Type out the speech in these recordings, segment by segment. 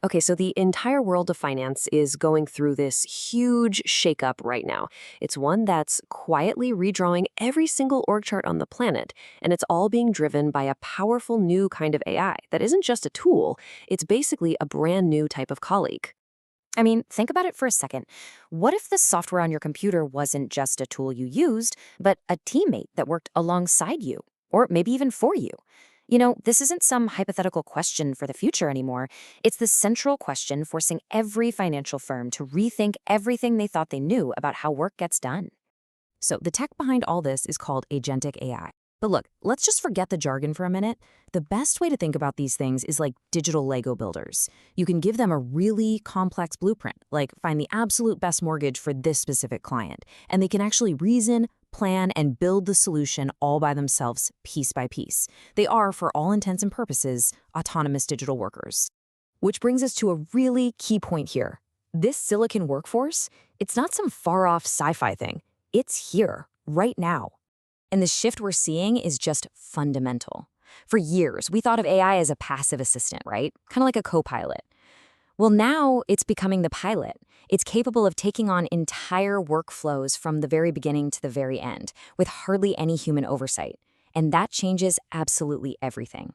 Okay, so the entire world of finance is going through this huge shakeup right now. It's one that's quietly redrawing every single org chart on the planet, and it's all being driven by a powerful new kind of AI that isn't just a tool, it's basically a brand new type of colleague. I mean, think about it for a second. What if the software on your computer wasn't just a tool you used, but a teammate that worked alongside you, or maybe even for you? This isn't some hypothetical question for the future anymore. It's the central question forcing every financial firm to rethink everything they thought they knew about how work gets done. So, the tech behind all this is called agentic AI. But look, let's just forget the jargon for a minute. The best way to think about these things is like digital Lego builders. You can give them a really complex blueprint, like find the absolute best mortgage for this specific client, and they can actually reason, plan, and build the solution all by themselves, piece by piece. They are, for all intents and purposes, autonomous digital workers. Which brings us to a really key point here. This silicon workforce, it's not some far-off sci-fi thing. It's here, right now. And the shift we're seeing is just fundamental. For years, we thought of AI as a passive assistant, right? Kind of like a co-pilot. Well, now it's becoming the pilot. It's capable of taking on entire workflows from the very beginning to the very end, with hardly any human oversight. And that changes absolutely everything.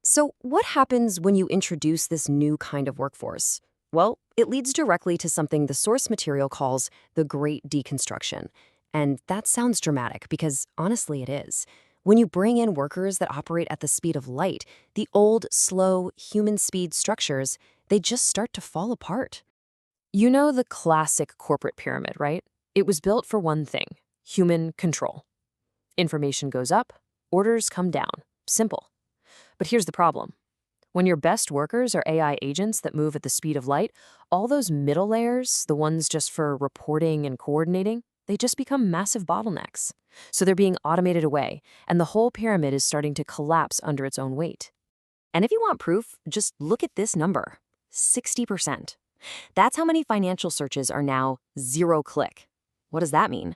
So, what happens when you introduce this new kind of workforce? Well, it leads directly to something the source material calls the Great Deconstruction. And that sounds dramatic because honestly, it is. When you bring in workers that operate at the speed of light, the old, slow, human speed structures, they just start to fall apart. You know the classic corporate pyramid, right? It was built for one thing: human control. Information goes up, orders come down. Simple. But here's the problem. When your best workers are AI agents that move at the speed of light, all those middle layers, the ones just for reporting and coordinating, they just become massive bottlenecks. So they're being automated away, and the whole pyramid is starting to collapse under its own weight. And if you want proof, just look at this number: 60%. That's how many financial searches are now zero click. What does that mean?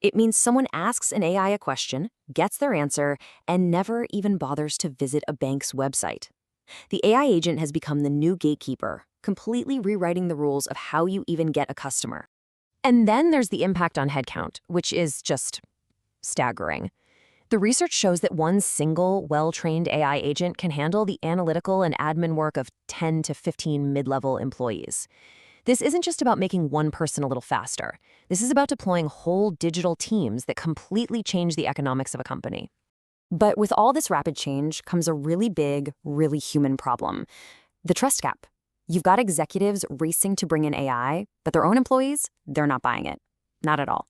It means someone asks an AI a question, gets their answer, and never even bothers to visit a bank's website. The AI agent has become the new gatekeeper, completely rewriting the rules of how you even get a customer. And then there's the impact on headcount, which is just staggering. The research shows that one single, well-trained AI agent can handle the analytical and admin work of 10 to 15 mid-level employees. This isn't just about making one person a little faster. This is about deploying whole digital teams that completely change the economics of a company. But with all this rapid change comes a really big, really human problem: the trust gap. You've got executives racing to bring in AI, but their own employees, they're not buying it. Not at all.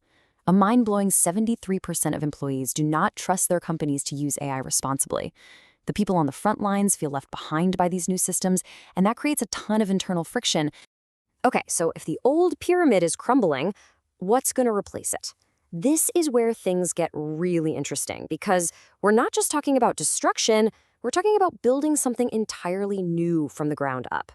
A mind-blowing 73% of employees do not trust their companies to use AI responsibly. The people on the front lines feel left behind by these new systems, and that creates a ton of internal friction. Okay, so if the old pyramid is crumbling, what's going to replace it? This is where things get really interesting because we're not just talking about destruction, we're talking about building something entirely new from the ground up.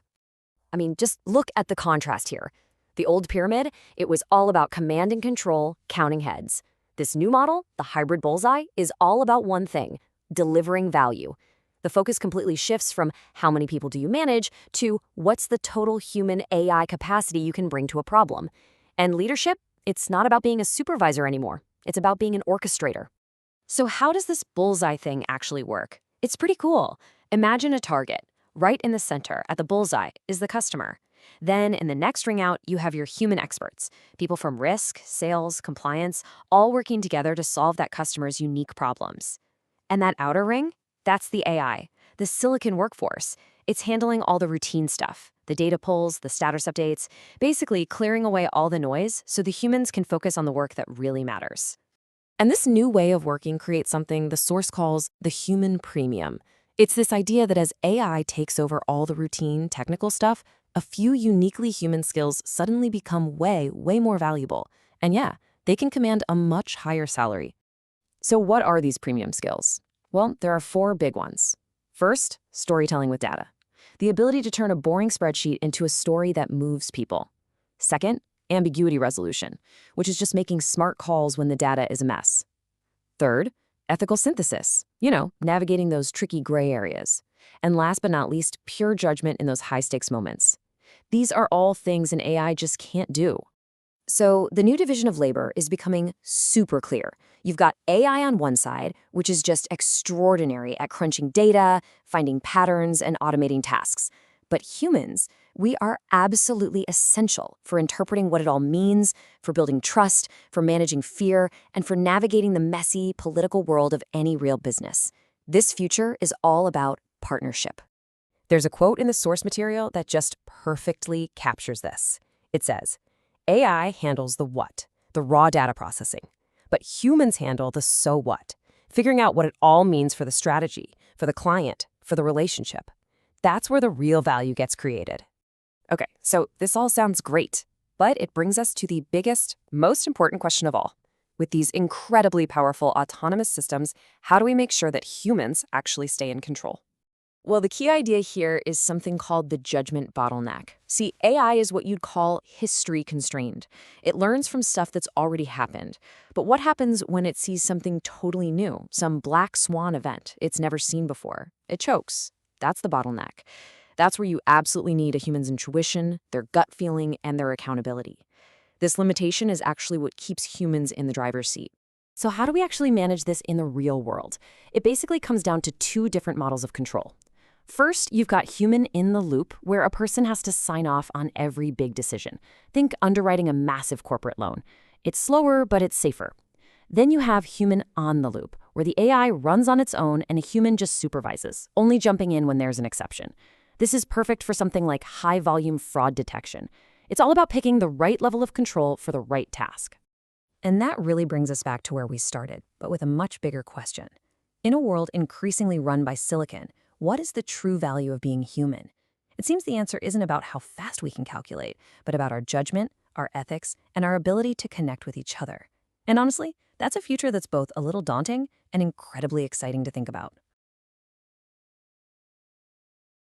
I mean, just look at the contrast here. The old pyramid, it was all about command and control, counting heads. This new model, the hybrid bullseye, is all about one thing: delivering value. The focus completely shifts from how many people do you manage to what's the total human AI capacity you can bring to a problem. And leadership, it's not about being a supervisor anymore. It's about being an orchestrator. So how does this bullseye thing actually work? It's pretty cool. Imagine a target. Right in the center, at the bullseye, is the customer. Then in the next ring out, you have your human experts, people from risk, sales, compliance, all working together to solve that customer's unique problems. And that outer ring? That's the AI, the silicon workforce. It's handling all the routine stuff, the data pulls, the status updates, basically clearing away all the noise so the humans can focus on the work that really matters. And this new way of working creates something the source calls the human premium. It's this idea that as AI takes over all the routine, technical stuff, a few uniquely human skills suddenly become way, way more valuable. And yeah, they can command a much higher salary. So what are these premium skills? Well, there are four big ones. First, storytelling with data. The ability to turn a boring spreadsheet into a story that moves people. Second, ambiguity resolution, which is just making smart calls when the data is a mess. Third, ethical synthesis, navigating those tricky gray areas. And last but not least, pure judgment in those high-stakes moments. These are all things an AI just can't do. So the new division of labor is becoming super clear. You've got AI on one side, which is just extraordinary at crunching data, finding patterns, and automating tasks. But humans, we are absolutely essential for interpreting what it all means, for building trust, for managing fear, and for navigating the messy political world of any real business. This future is all about partnership. There's a quote in the source material that just perfectly captures this. It says, AI handles the what, the raw data processing, but humans handle the so what, figuring out what it all means for the strategy, for the client, for the relationship. That's where the real value gets created. Okay, so this all sounds great, but it brings us to the biggest, most important question of all. With these incredibly powerful autonomous systems, how do we make sure that humans actually stay in control? Well, the key idea here is something called the judgment bottleneck. See, AI is what you'd call history constrained. It learns from stuff that's already happened. But what happens when it sees something totally new, some black swan event it's never seen before? It chokes. That's the bottleneck. That's where you absolutely need a human's intuition, their gut feeling, and their accountability. This limitation is actually what keeps humans in the driver's seat. So how do we actually manage this in the real world? It basically comes down to two different models of control. First, you've got human in the loop, where a person has to sign off on every big decision. Think underwriting a massive corporate loan. It's slower, but it's safer. Then you have human on the loop, where the AI runs on its own and a human just supervises, only jumping in when there's an exception. This is perfect for something like high-volume fraud detection. It's all about picking the right level of control for the right task. And that really brings us back to where we started, but with a much bigger question. In a world increasingly run by silicon, what is the true value of being human? It seems the answer isn't about how fast we can calculate, but about our judgment, our ethics, and our ability to connect with each other. And honestly, that's a future that's both a little daunting and incredibly exciting to think about.